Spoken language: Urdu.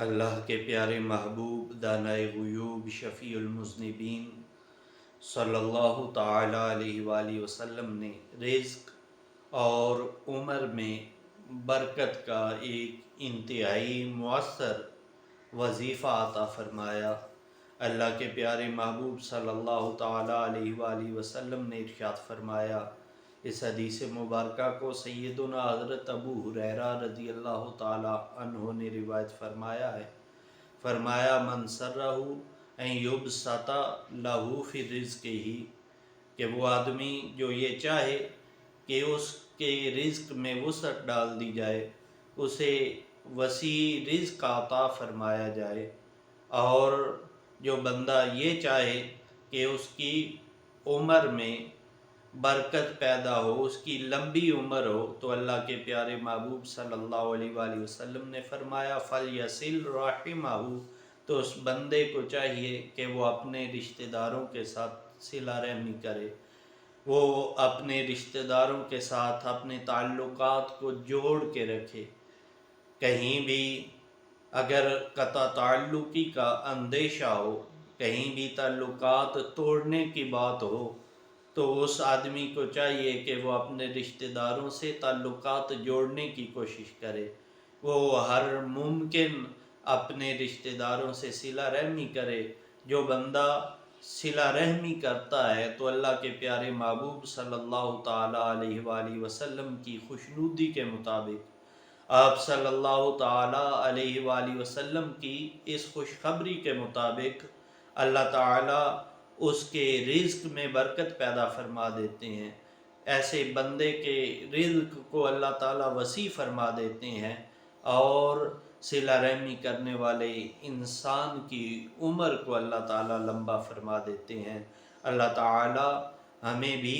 اللہ کے پیارے محبوب دانائے غیوب شفیع المذنبین صلی اللہ تعالی علیہ وآلہ وسلم نے رزق اور عمر میں برکت کا ایک انتہائی مؤثر وظیفہ عطا فرمایا۔ اللہ کے پیارے محبوب صلی اللہ تعالی علیہ وآلہ وسلم نے ارشاد فرمایا، اس حدیث مبارکہ کو سیدنا حضرت ابو ہریرہ رضی اللہ تعالی عنہ نے روایت فرمایا ہے۔ فرمایا من سرہ ان یبسط لہ فی رزقہ، کہ وہ آدمی جو یہ چاہے کہ اس کے رزق میں وسعت ڈال دی جائے، اسے وسیع رزق عطا فرمایا جائے، اور جو بندہ یہ چاہے کہ اس کی عمر میں برکت پیدا ہو، اس کی لمبی عمر ہو، تو اللہ کے پیارے محبوب صلی اللہ علیہ وآلہ وسلم نے فرمایا فَلْيَصِلْ رَحِمَهُ، تو اس بندے کو چاہیے کہ وہ اپنے رشتہ داروں کے ساتھ صلہ رحمی کرے، وہ اپنے رشتہ داروں کے ساتھ اپنے تعلقات کو جوڑ کے رکھے۔ کہیں بھی اگر قطع تعلقی کا اندیشہ ہو، کہیں بھی تعلقات توڑنے کی بات ہو، تو اس آدمی کو چاہیے کہ وہ اپنے رشتہ داروں سے تعلقات جوڑنے کی کوشش کرے، وہ ہر ممکن اپنے رشتہ داروں سے صلہ رحمی کرے۔ جو بندہ صلہ رحمی کرتا ہے تو اللہ کے پیارے محبوب صلی اللہ تعالی علیہ وآلہ وسلم کی خوشنودی کے مطابق، آپ صلی اللہ تعالی علیہ وآلہ وسلم کی اس خوشخبری کے مطابق اللہ تعالی اس کے رزق میں برکت پیدا فرما دیتے ہیں۔ ایسے بندے کے رزق کو اللہ تعالی وسیع فرما دیتے ہیں، اور صلہ رحمی کرنے والے انسان کی عمر کو اللہ تعالی لمبا فرما دیتے ہیں۔ اللہ تعالی ہمیں بھی